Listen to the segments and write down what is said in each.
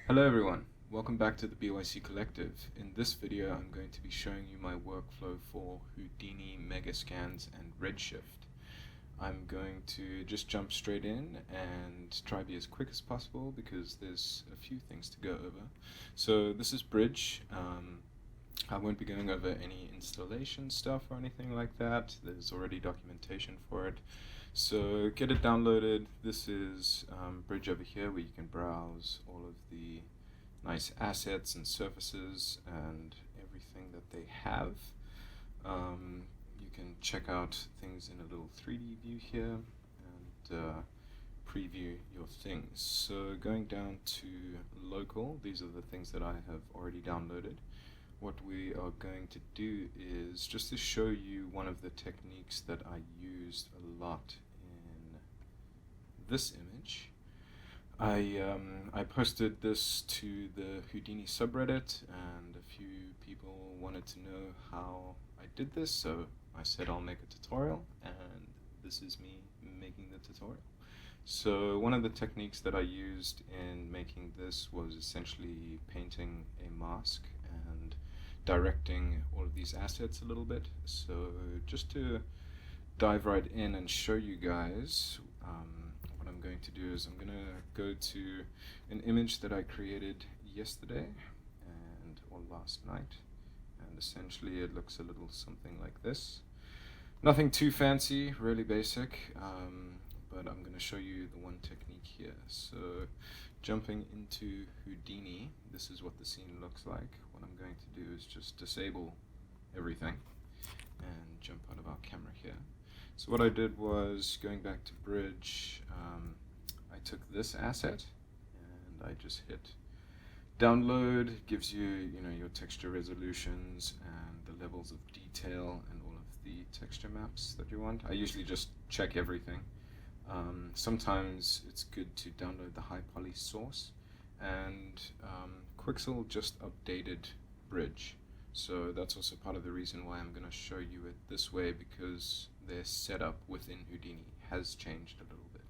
Hello everyone, welcome back to the BYC Collective. In this video I'm going to be showing you my workflow for Houdini, Megascans and Redshift. I'm going to just jump straight in and try to be as quick as possible because there's a few things to go over. So this is Bridge. I won't be going over any installation stuff or anything like that. There's already documentation for it. So get it downloaded. This is Bridge over here where you can browse all of the nice assets and surfaces and everything that they have. You can check out things in a little 3D view here and preview your things. So going down to local, these are the things that I have already downloaded. What we are going to do is just to show you one of the techniques that I used a lot in this image. I posted this to the Houdini subreddit and a few people wanted to know how I did this, so I said I'll make a tutorial, and this is me making the tutorial. So one of the techniques that I used in making this was essentially painting a mask and directing all of these assets a little bit. So just to dive right in and show you guys, what I'm going to do is I'm going to go to an image that I created yesterday or last night, and essentially it looks a little something like this. Nothing too fancy, really basic, but I'm going to show you the one technique here. So jumping into Houdini, this is what the scene looks like. What I'm going to do is just disable everything and jump out of our camera here. So what I did was, going back to Bridge, I took this asset and I just hit download. It gives you, your texture resolutions and the levels of detail and all of the texture maps that you want. I usually just check everything. Sometimes it's good to download the high poly source, and Quixel just updated Bridge. So that's also part of the reason why I'm going to show you it this way, because their setup within Houdini has changed a little bit.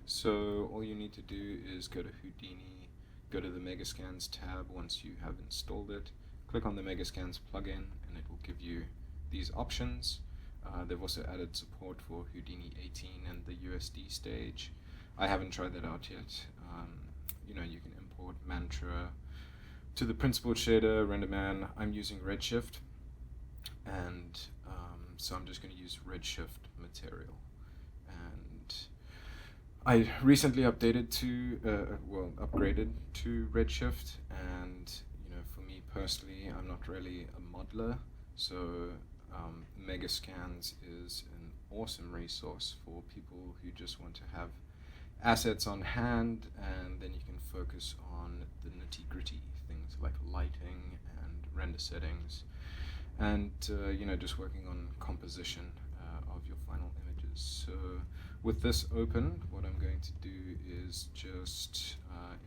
So all you need to do is go to Houdini, go to the Megascans tab once you have installed it, click on the Megascans plugin, and it will give you these options. They've also added support for Houdini 18 and the USD stage. I haven't tried that out yet. You can import Mantra to the principled shader, RenderMan. I'm using Redshift, and so I'm just going to use Redshift material. And I recently updated upgraded to Redshift, and for me personally, I'm not really a modeler, so Megascans is an awesome resource for people who just want to have assets on hand, and then you can focus on the nitty-gritty things like lighting and render settings, and just working on composition of your final images. So with this open, what I'm going to do is just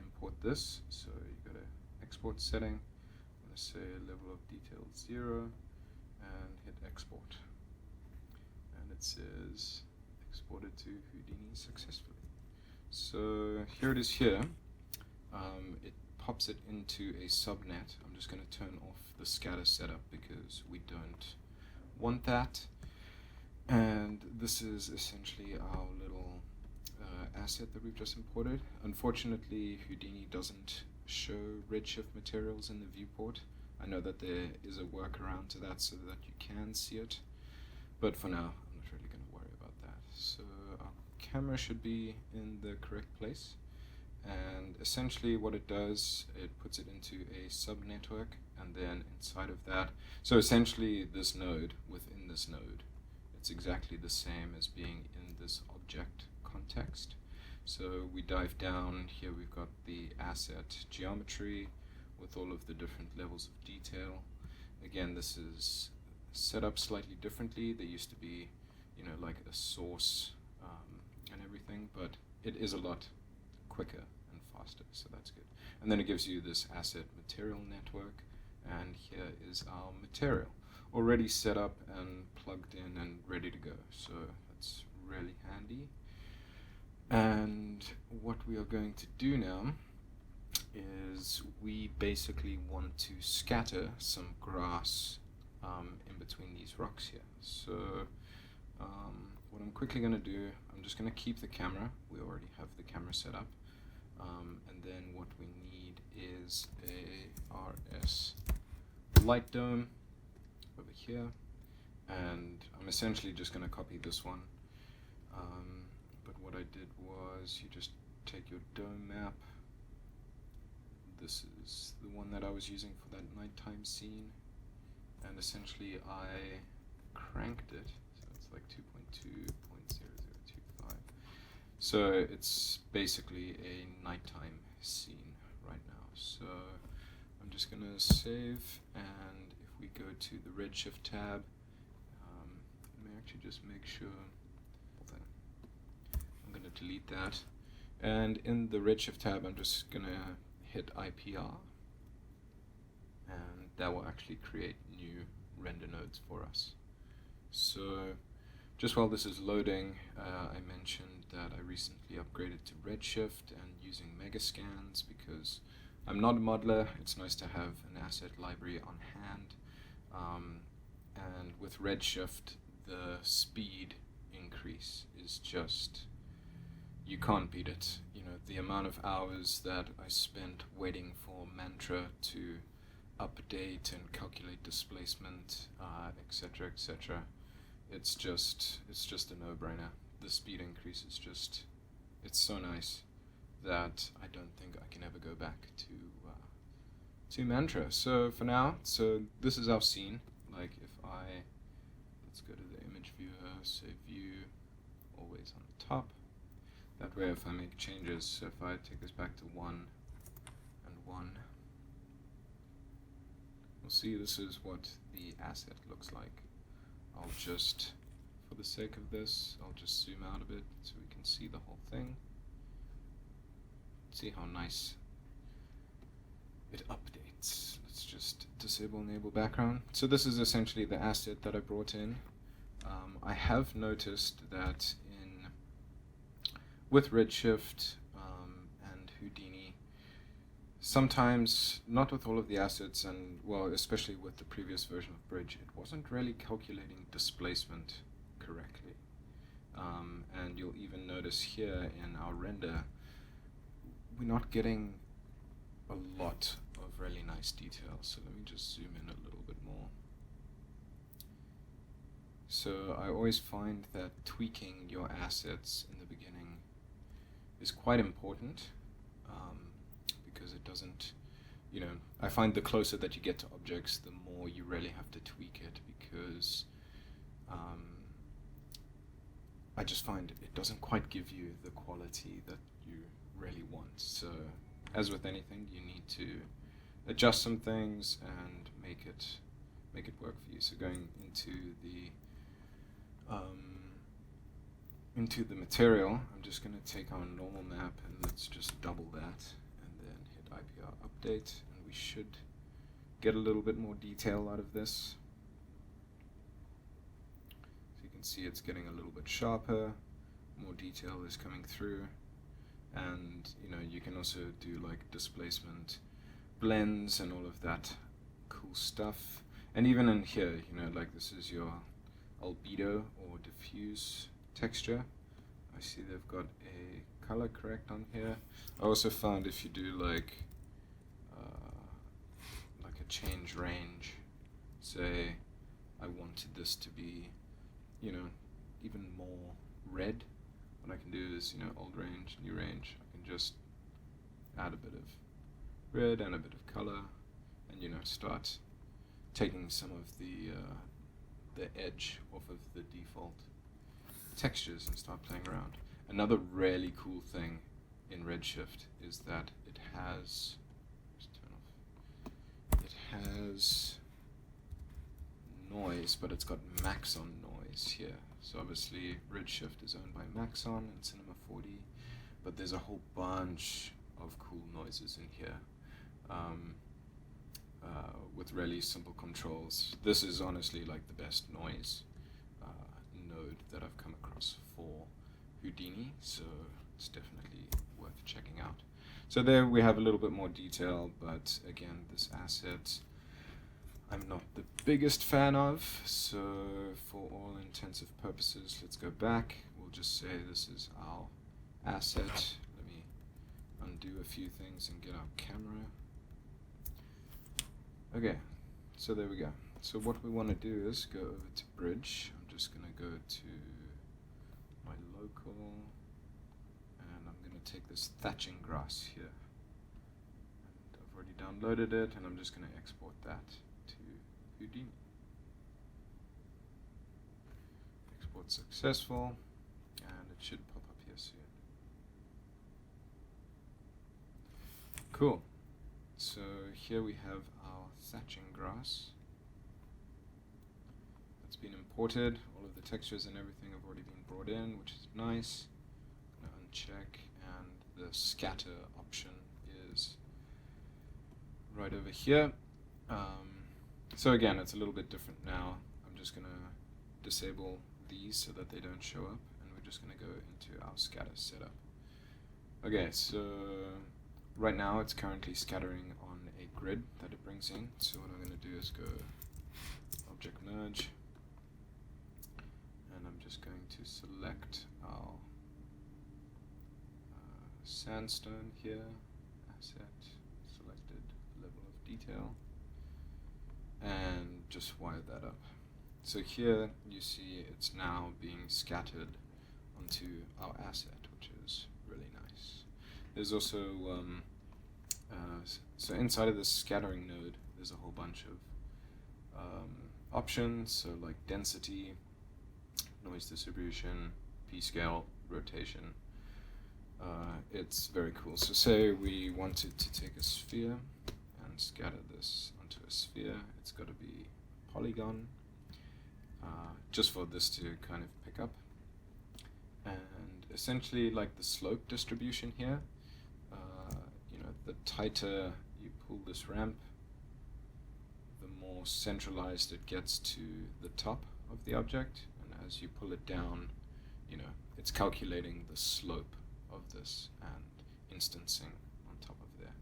import this. So you go to export setting, I'm going to say level of detail 0, and hit export, and it says exported to Houdini successfully. So here it is here. It pops it into a subnet. I'm just going to turn off the scatter setup because we don't want that. And this is essentially our little asset that we've just imported. Unfortunately, Houdini doesn't show Redshift materials in the viewport. I know that there is a workaround to that so that you can see it, but for now I'm not really going to worry about that. So our camera should be in the correct place, and essentially what it does, it puts it into a subnetwork, and then inside of that, so essentially this node within this node, it's exactly the same as being in this object context. So we dive down here, we've got the asset geometry with all of the different levels of detail. Again, this is set up slightly differently. There used to be, like a source and everything, but it is a lot quicker and faster, so that's good. And then it gives you this asset material network, and here is our material already set up and plugged in and ready to go. So that's really handy. And what we are going to do now is we basically want to scatter some grass in between these rocks here. So what I'm quickly going to do, I'm just going to keep the camera. We already have the camera set up. And then what we need is a RS light dome over here. And I'm essentially just going to copy this one. But what I did was you just take your dome map. This is the one that I was using for that nighttime scene. And essentially I cranked it. So it's like 2.2.0025. So it's basically a nighttime scene right now. So I'm just going to save, and if we go to the Redshift tab, let me actually just make sure. I'm going to delete that. And in the Redshift tab, I'm just going to hit IPR, and that will actually create new render nodes for us. So just while this is loading, I mentioned that I recently upgraded to Redshift and using Megascans because I'm not a modeler. It's nice to have an asset library on hand, and with Redshift the speed increase is just, you can't beat it. You know, the amount of hours that I spent waiting for Mantra to update and calculate displacement, etc., etc. It's just a no-brainer. The speed increase is just, it's so nice that I don't think I can ever go back to Mantra. So for now, so this is our scene. Like if let's go to the image viewer, say view, always on the top. That way if I make changes, so if I take this back to 1 and 1, we'll see this is what the asset looks like. I'll just, for the sake of this, I'll just zoom out a bit so we can see the whole thing. See how nice it updates. Let's just disable enable background. So this is essentially the asset that I brought in. I have noticed that with Redshift and Houdini, sometimes, not with all of the assets, and well, especially with the previous version of Bridge, it wasn't really calculating displacement correctly. And you'll even notice here in our render, we're not getting a lot of really nice detail. So let me just zoom in a little bit more. So I always find that tweaking your assets in the beginning is quite important, because it doesn't, you know, I find the closer that you get to objects, the more you really have to tweak it, because I just find it doesn't quite give you the quality that you really want. So as with anything, you need to adjust some things and make it work for you. So going into the material, I'm just going to take our normal map and let's just double that and then hit IPR update, and we should get a little bit more detail out of this. So you can see it's getting a little bit sharper, more detail is coming through, and you know, you can also do like displacement blends and all of that cool stuff. And even in here, you know, like this is your albedo or diffuse texture. I see they've got a color correct on here. I also found if you do like a change range, say I wanted this to be, you know, even more red, what I can do is, you know, old range, new range, I can just add a bit of red and a bit of color, and you know, start taking some of the edge off of the default textures and start playing around. Another really cool thing in Redshift is that it has, noise, but it's got Maxon noise here. So obviously Redshift is owned by Maxon and Cinema 4D, but there's a whole bunch of cool noises in here. With really simple controls. This is honestly like the best noise node that I've come across for Houdini, so it's definitely worth checking out. So there we have a little bit more detail, but again, this asset I'm not the biggest fan of, so for all intensive purposes, let's go back. We'll just say this is our asset. Let me undo a few things and get our camera. Okay, so there we go. So what we want to do is go over to Bridge. I'm just going to go to my local, and I'm going to take this thatching grass here. And I've already downloaded it, and I'm just going to export that to Houdini. Export successful, and it should pop up here soon. Cool. So here we have our thatching grass. It's been imported. All of the textures and everything have already been brought in, which is nice. I'm going to uncheck, and the scatter option is right over here. So again, it's a little bit different now. I'm just going to disable these so that they don't show up, and we're just going to go into our scatter setup. Okay, so right now it's currently scattering on a grid that it brings in. So what I'm going to do is go Object Merge, and I'm just going to select our sandstone here, asset, selected level of detail, and just wire that up. So here you see it's now being scattered onto our asset, which is really nice. There's also, so inside of this scattering node, there's a whole bunch of options, so like density, noise distribution, p-scale, rotation. It's very cool. So say we wanted to take a sphere and scatter this onto a sphere, it's got to be polygon, just for this to kind of pick up. And essentially like the slope distribution here, you know, the tighter you pull this ramp, the more centralized it gets to the top of the object, and as you pull it down, you know, it's calculating the slope of this and instancing on top of there.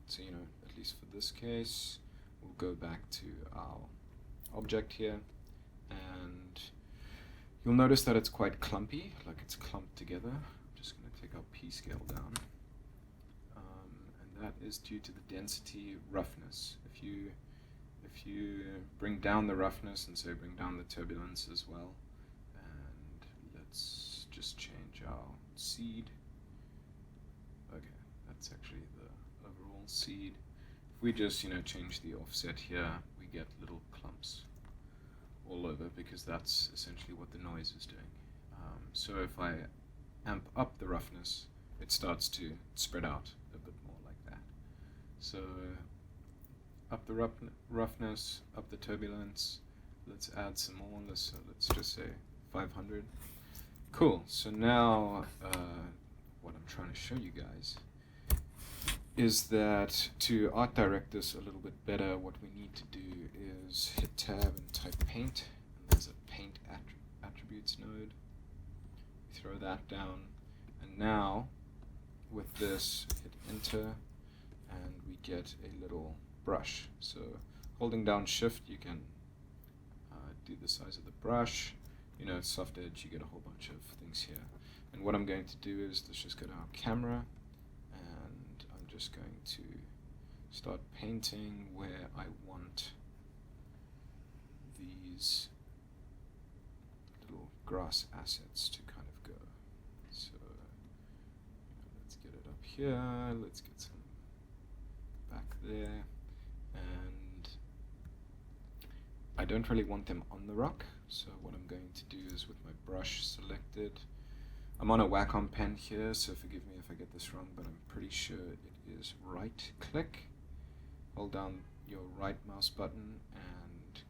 So, you know, at least for this case, we'll go back to our object here, and you'll notice that it's quite clumpy, like it's clumped together. I'm just going to take our p-scale down, and that is due to the density roughness. If you bring down the roughness and say bring down the turbulence as well, and let's just change our seed. Okay, that's actually the overall seed. If we just, you know, change the offset here, we get little clumps all over, because that's essentially what the noise is doing. So if I amp up the roughness, it starts to spread out a bit more like that. So up the roughness, up the turbulence. Let's add some more. Let's just say 500. Cool. So now what I'm trying to show you guys is that to art direct this a little bit better, what we need to do is hit tab and type paint, and there's a paint attributes node. Throw that down, and now with this hit enter, and we get a little brush. So holding down shift, you can do the size of the brush. You know, soft edge, you get a whole bunch of things here. And what I'm going to do is, let's just go to our camera, and I'm just going to start painting where I want these little grass assets to kind of go. So let's get it up here, let's get some back there, and I don't really want them on the rock, so what I'm going to do is, with my brush selected, I'm on a Wacom pen here, so forgive me if I get this wrong, but I'm pretty sure it is right click, hold down your right mouse button and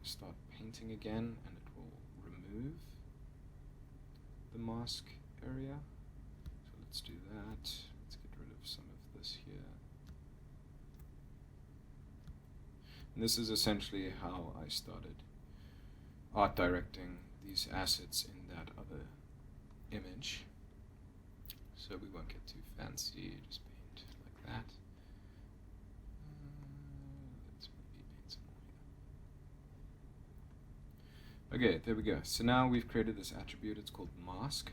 start painting again, and it will remove the mask area. So let's do that. Let's get rid of some of this here. And this is essentially how I started art directing these assets in that other image. so we won't get too fancy. Just paint like that. Let's maybe paint some more here. Okay, there we go. So now we've created this attribute. It's called mask.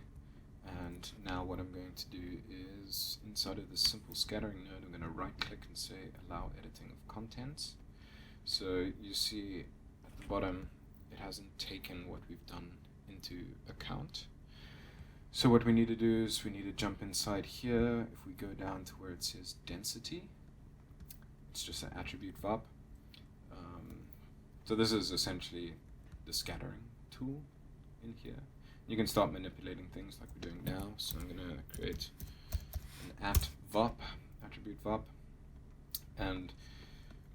And now what I'm going to do is, inside of this simple scattering node, I'm going to right click and say allow editing of contents. So you see at the bottom it hasn't taken what we've done into account. So what we need to do is we need to jump inside here. If we go down to where it says density, it's just an attribute VAB. So this is essentially the scattering tool in here. You can start manipulating things like we're doing now. So I'm going to create an @VAP, attribute VAP, and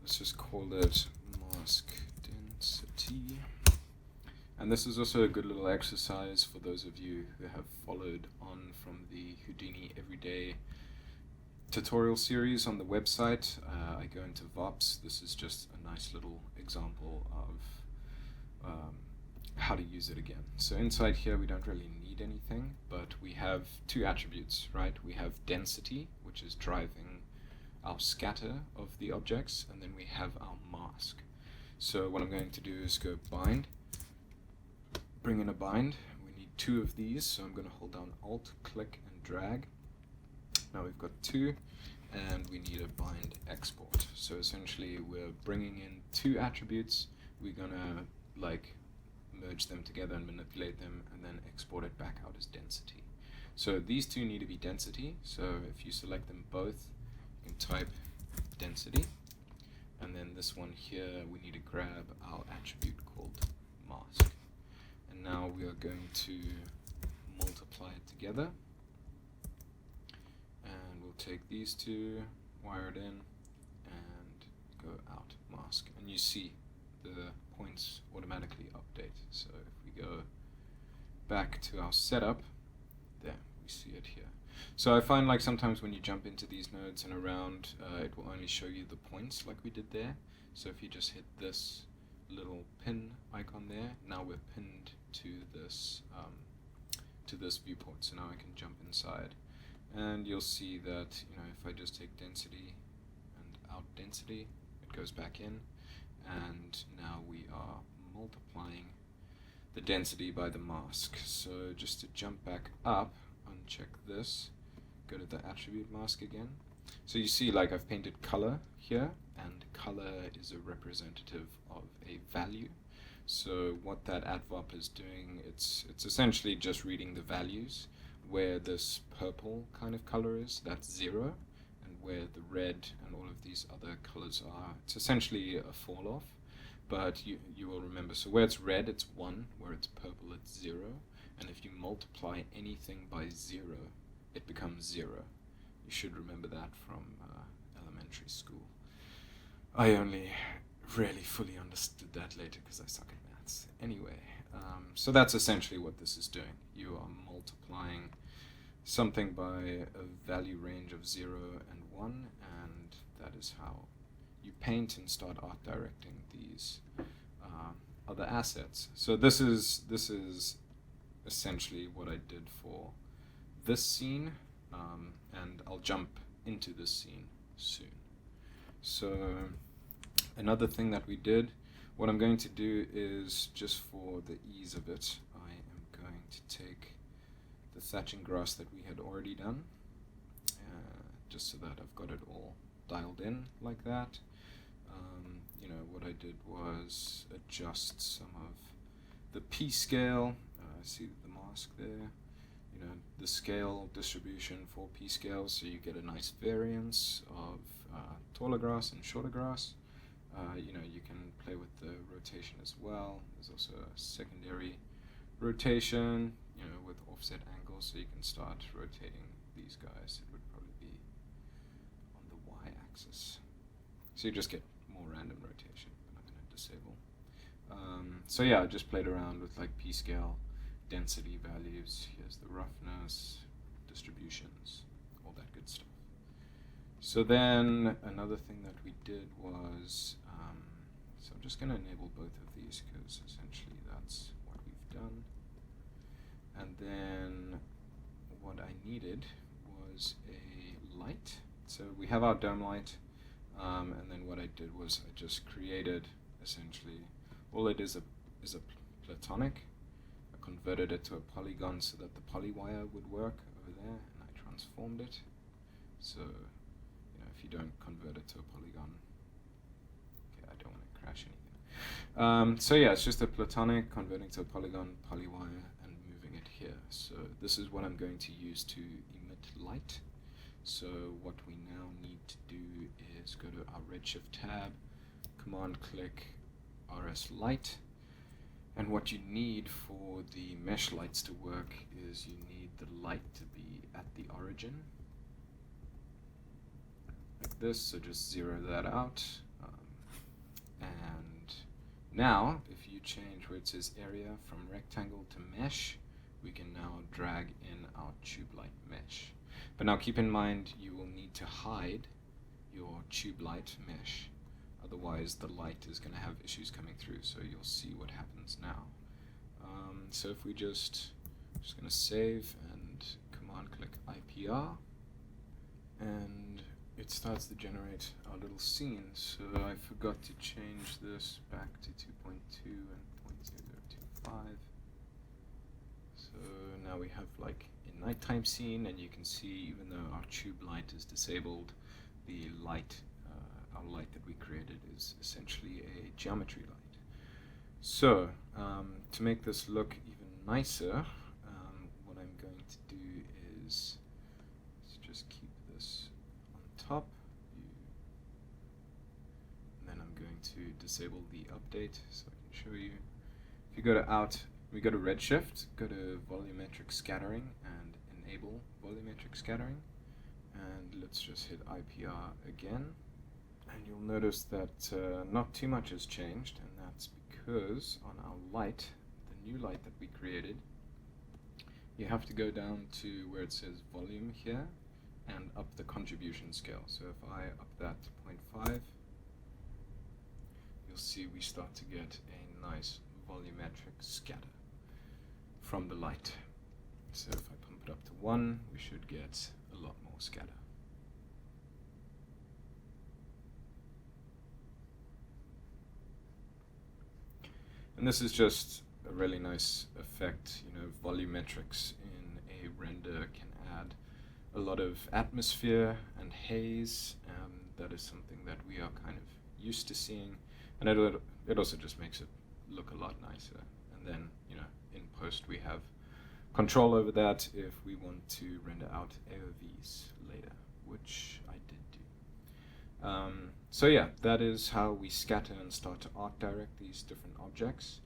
let's just call it mask density. And this is also a good little exercise for those of you who have followed on from the Houdini Everyday tutorial series on the website. I go into VAPs. This is just a nice little example of how to use it again. So inside here we don't really need anything, but we have two attributes, right? We have density, which is driving our scatter of the objects, and then we have our mask. So what I'm going to do is go bind, bring in a bind. We need two of these, so I'm going to hold down Alt, click, and drag. Now we've got two, and we need a bind export. So essentially we're bringing in two attributes. We're going to like merge them together and manipulate them, and then export it back out as density. So these two need to be density. So if you select them both, you can type density, and then this one here we need to grab our attribute called mask. And now we are going to multiply it together, and we'll take these two, wire it in, and go out mask. And you see the points automatically update. So if we go back to our setup, there, we see it here. So I find like sometimes when you jump into these nodes and around, it will only show you the points like we did there. So if you just hit this little pin icon there, now we're pinned to this viewport. So now I can jump inside, and you'll see that, you know, if I just take density and out density, it goes back in. And now we are multiplying the density by the mask. So just to jump back up, uncheck this, go to the attribute mask again. So you see like I've painted color here, and color is a representative of a value. So what that @VAP is doing, it's essentially just reading the values. Where this purple kind of color is, that's 0. Where the red and all of these other colors are, it's essentially a fall off, but you will remember, so where it's red it's 1, where it's purple it's 0, and if you multiply anything by 0 it becomes 0. You should remember that from elementary school. I only really fully understood that later because I suck at maths. Anyway, so that's essentially what this is doing. You are multiplying something by a value range of 0 and 1, and that is how you paint and start art directing these other assets. So this is essentially what I did for this scene, and I'll jump into this scene soon. So another thing that we did, what I'm going to do is, just for the ease of it, I am going to take the thatching grass that we had already done, just so that I've got it all dialed in like that. You know, what I did was adjust some of the P scale. See the mask there, you know, the scale distribution for P scale, so you get a nice variance of taller grass and shorter grass. You know, you can play with the rotation as well. There's also a secondary rotation, you know, with offset angles, so you can start rotating these guys. It would probably be on the y-axis. So you just get more random rotation, but I'm going to disable. So yeah, I just played around with like P-scale, density values. Here's the roughness, distributions, all that good stuff. So then another thing that we did was, so I'm just going to enable both of these because essentially that's what we've done. And then what I needed was a light. So we have our dome light, and then what I did was I just created essentially, all it is a platonic. I converted it to a polygon so that the polywire would work over there, and I transformed it. So, if you don't convert it to a polygon, okay, I don't want to crash anything. So yeah, it's just a platonic converting to a polygon, polywire, and moving it here. So this is what I'm going to use to emit light. So what we now need to do is go to our Redshift tab, command click RS light, and what you need for the mesh lights to work is you need the light to be at the origin, like this. So just zero that out, and now if you change where it says area from rectangle to mesh, we can now drag in our tube light mesh. But now keep in mind, you will need to hide your tube light mesh, otherwise the light is going to have issues coming through. So you'll see what happens now. So if we just going to save and command click IPR, and it starts to generate our little scene. So I forgot to change this back to 2.2 and 0.0025. So now we have like a nighttime scene, and you can see even though our tube light is disabled, the light, our light that we created, is essentially a geometry light. So to make this look even nicer, what I'm going to do is just keep this on top, and then I'm going to disable the update so I can show you. If you go to out, we go to Redshift, go to volumetric scattering and enable volumetric scattering, and let's just hit IPR again, and you'll notice that not too much has changed, and that's because on our light, the new light that we created, you have to go down to where it says volume here and up the contribution scale. So if I up that to 0.5, you'll see we start to get a nice volumetric scatter from the light. So if I pump it up to 1, we should get a lot more scatter. And this is just a really nice effect. Volumetrics in a render can add a lot of atmosphere and haze, and that is something that we are kind of used to seeing, and it also just makes it look a lot nicer. And then, in post we have control over that if we want to render out AOVs later, which I did do. So yeah, that is how we scatter and start to art direct these different objects,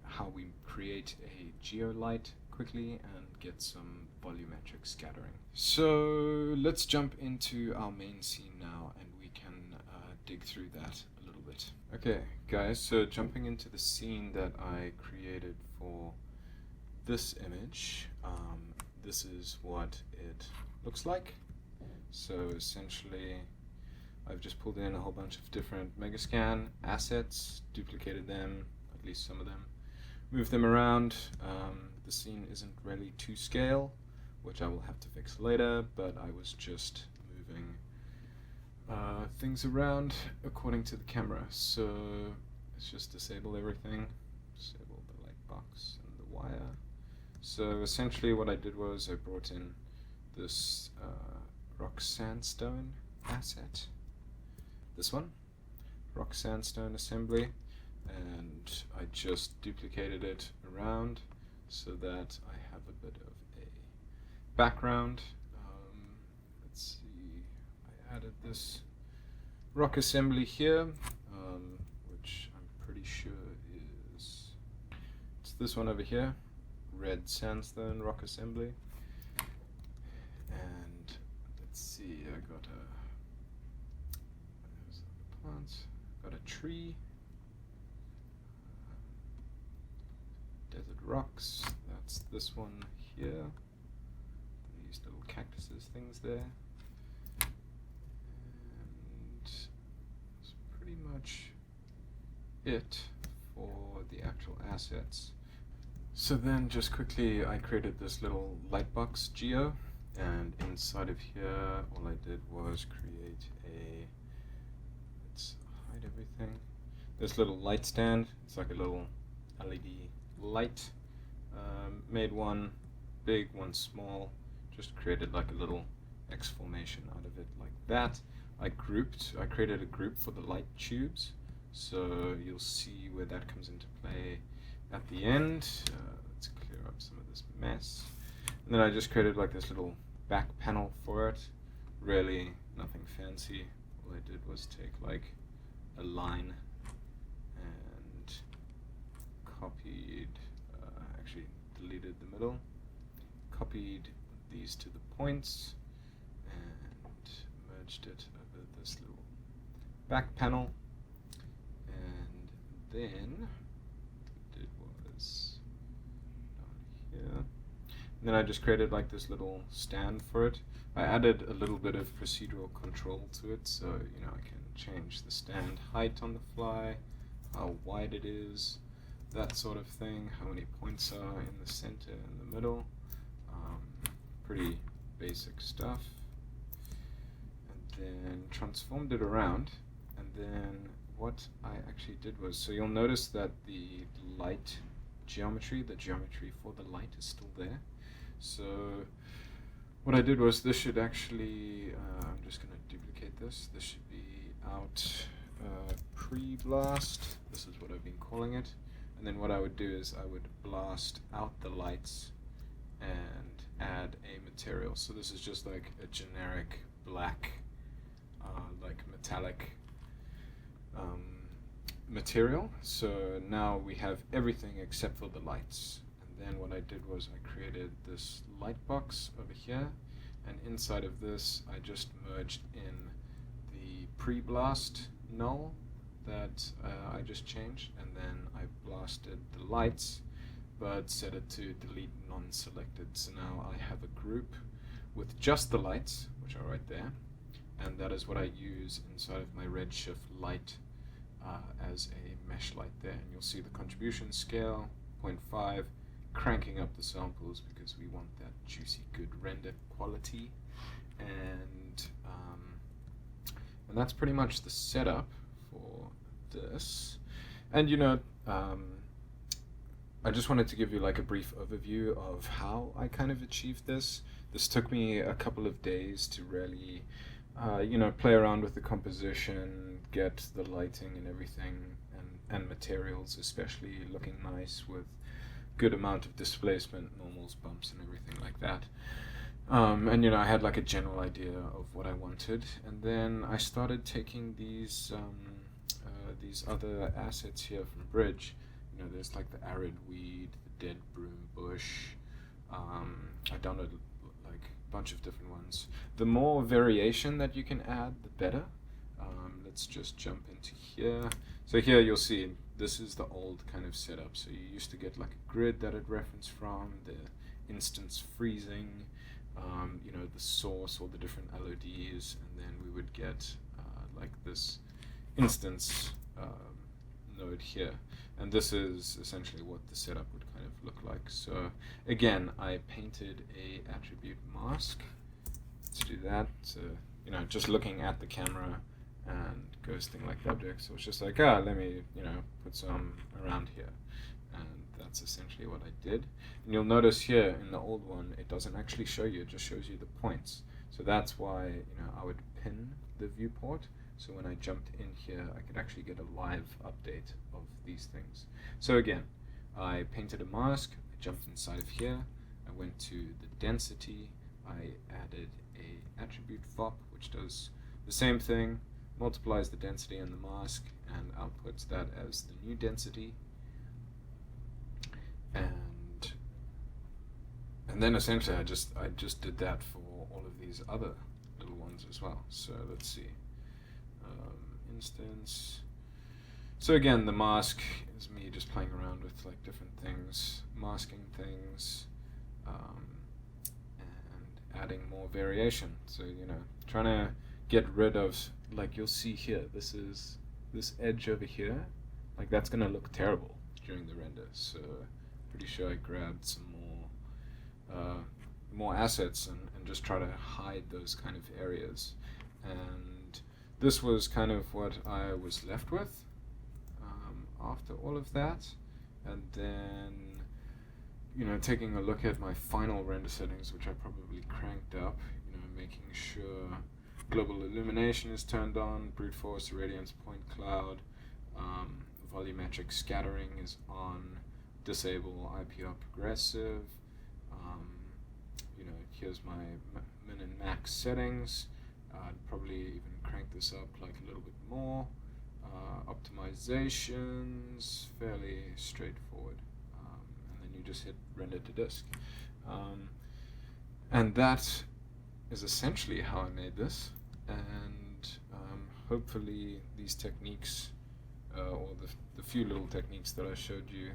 how we create a geolight quickly and get some volumetric scattering. So let's jump into our main scene now, and we can dig through that a little bit. Okay guys, so jumping into the scene that I created for this image, this is what it looks like. So essentially I've just pulled in a whole bunch of different Megascan assets, duplicated them, at least some of them, moved them around. The scene isn't really to scale, which I will have to fix later, but I was just moving things around according to the camera. So let's just disable everything, disable the light box and the wire. So essentially what I did was I brought in this rock sandstone asset, this one, rock sandstone assembly, and I just duplicated it around so that I have a bit of a background. Let's see, I added this rock assembly here, which I'm pretty sure it's this one over here, red sandstone rock assembly. And let's see, I got a tree, desert rocks, that's this one here, these little cactuses things there, and that's pretty much it for the actual assets. So then just quickly I created this little lightbox geo, And inside of here, all I did was create a, let's hide everything, this little light stand. It's like a little LED light. Made one big, one small, just created like a little X formation out of it like that. I created a group for the light tubes, so you'll see where that comes into play at the end. Let's clear up some of this mess. And then I just created like this little back panel for it. Really nothing fancy. All I did was take like a line and copied, actually deleted the middle, copied these to the points and merged it over this little back panel. And then what I did was down here. And then I just created like this little stand for it. I added a little bit of procedural control to it, so you know I can change the stand height on the fly, how wide it is, that sort of thing, how many points are in the center and the middle. Pretty basic stuff. And then transformed it around, and then what I actually did was, so you'll notice that the light geometry, the geometry for the light is still there. So what I did was, this should actually, I'm just going to duplicate this. This should be out pre-blast. This is what I've been calling it. And then what I would do is I would blast out the lights and add a material. So this is just like a generic black, like metallic material. So now we have everything except for the lights. And then what I did was I created this light box over here, and inside of this I just merged in the pre-blast null that I just changed, and then I blasted the lights but set it to delete non-selected. So now I have a group with just the lights, which are right there, and that is what I use inside of my Redshift light as a mesh light there. And you'll see the contribution scale 0.5, cranking up the samples because we want that juicy good render quality. And that's pretty much the setup for this. And you know, I just wanted to give you like a brief overview of how I kind of achieved this. This took me a couple of days to really you know, play around with the composition, get the lighting and everything, and materials especially looking nice with good amount of displacement, normals, bumps, and everything like that. And you know, I had like a general idea of what I wanted, and then I started taking these other assets here from Bridge. You know, there's like the arid weed, the dead broom bush. I downloaded like a bunch of different ones. The more variation that you can add, the better. Let's just jump into here. So here you'll see this is the old kind of setup. So you used to get like a grid that it referenced from, the instance freezing, you know, the source, all the different LODs, and then we would get like this instance node here. And this is essentially what the setup would kind of look like. So again, I painted a attribute mask. Let's do that. So, you know, just looking at the camera and ghosting like the object. So it's just like, let me, you know, put some around here. And that's essentially what I did. And you'll notice here in the old one, it doesn't actually show you, it just shows you the points. So that's why, you know, I would pin the viewport. So when I jumped in here, I could actually get a live update of these things. So again, I painted a mask, I jumped inside of here, I went to the density, I added a attribute VOP, which does the same thing, multiplies the density in the mask, and outputs that as the new density. And then essentially I just did that for all of these other little ones as well. So let's see. Instance. So again, the mask is me just playing around with like different things, masking things, and adding more variation. So, you know, trying to get rid of, like you'll see here, this edge over here, like that's gonna look terrible during the render. So pretty sure I grabbed some more assets and just try to hide those kind of areas. And this was kind of what I was left with after all of that. And then, taking a look at my final render settings, which I probably cranked up, making sure global illumination is turned on, brute force, radiance, point cloud, volumetric scattering is on, disable IPR progressive, here's my min and max settings. I'd probably even crank this up like a little bit more. Optimizations, fairly straightforward, and then you just hit render to disk, and that is essentially how I made this. And hopefully these techniques, or the few little techniques that I showed you,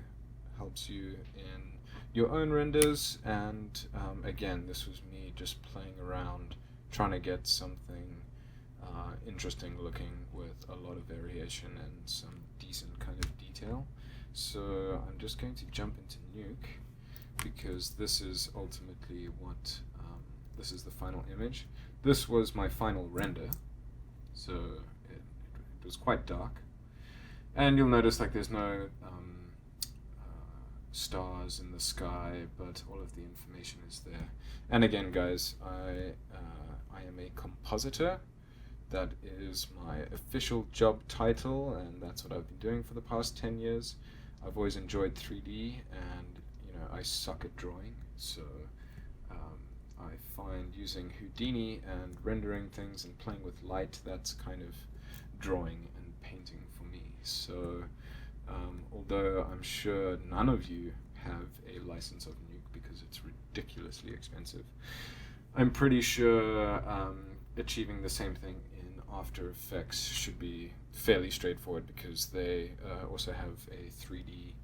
helps you in your own renders. And again, this was me just playing around, trying to get something interesting looking with a lot of variation and some decent kind of detail. So I'm just going to jump into Nuke, because this is ultimately what this is the final image. This was my final render, so it was quite dark, and you'll notice like there's no stars in the sky, but all of the information is there. And again, guys, I am a compositor. That is my official job title, and that's what I've been doing for the past 10 years. I've always enjoyed 3D, and I suck at drawing, so I find using Houdini and rendering things and playing with light, that's kind of drawing and painting for me. So although I'm sure none of you have a license of Nuke because it's ridiculously expensive, I'm pretty sure achieving the same thing in After Effects should be fairly straightforward, because they also have a 3D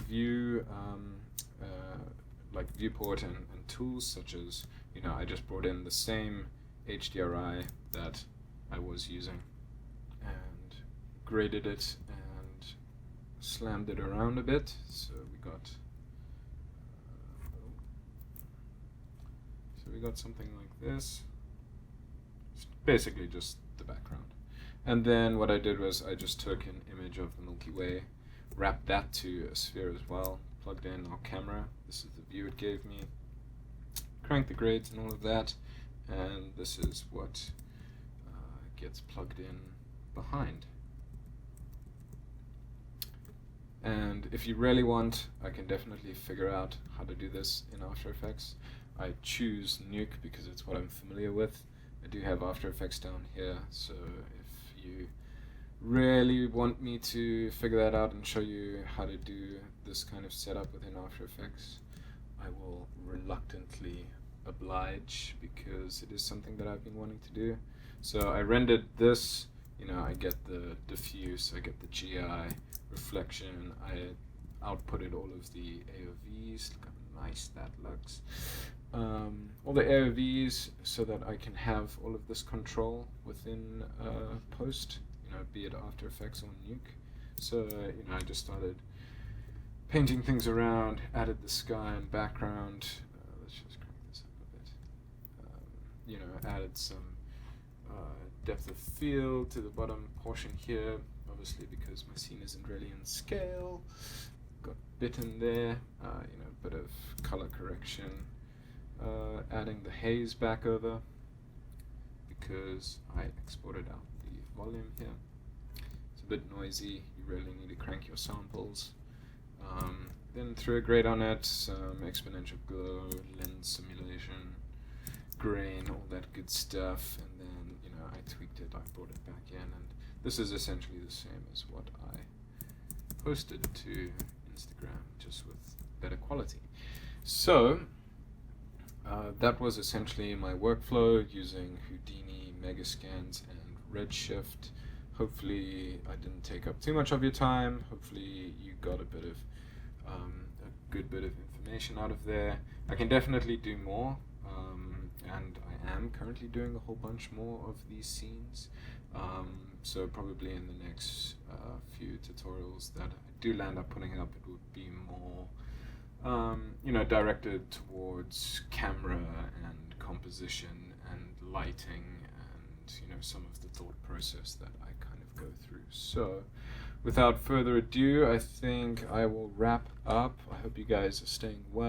view, like viewport and tools, such as, I just brought in the same HDRI that I was using and graded it and slammed it around a bit. So we got something like this. It's basically just the background. And then what I did was I just took an image of the Milky Way, wrapped that to a sphere as well, plugged in our camera. This is the view it gave me. Crank the grades and all of that, and this is what gets plugged in behind. And if you really want, I can definitely figure out how to do this in After Effects. I choose Nuke because it's what I'm familiar with. I do have After Effects down here, so if you really want me to figure that out and show you how to do this kind of setup within After Effects, I will reluctantly oblige, because it is something that I've been wanting to do. So I rendered this, I get the diffuse, I get the GI, reflection, I outputted all of the AOVs, look how nice that looks. All the AOVs, so that I can have all of this control within post, be it After Effects or Nuke. So, I just started painting things around, added the sky and background. Let's just crank this up a bit. Added some depth of field to the bottom portion here, obviously because my scene isn't really in scale. Got bit in there, a bit of color correction. Adding the haze back over, because I exported out the volume here. It's a bit noisy, you really need to crank your samples. Then threw a grade on it, some exponential glow, lens simulation, grain, all that good stuff, and then I tweaked it, I brought it back in, and this is essentially the same as what I posted to Instagram, just with better quality. So that was essentially my workflow using Houdini, Megascans, and Redshift. Hopefully I didn't take up too much of your time. Hopefully you got a good bit of information out of there. I can definitely do more, and I am currently doing a whole bunch more of these scenes. So probably in the next few tutorials that I do land up putting up, it would be more directed towards camera and composition and lighting and, some of the thought process that I kind of go through. So, without further ado, I think I will wrap up. I hope you guys are staying well.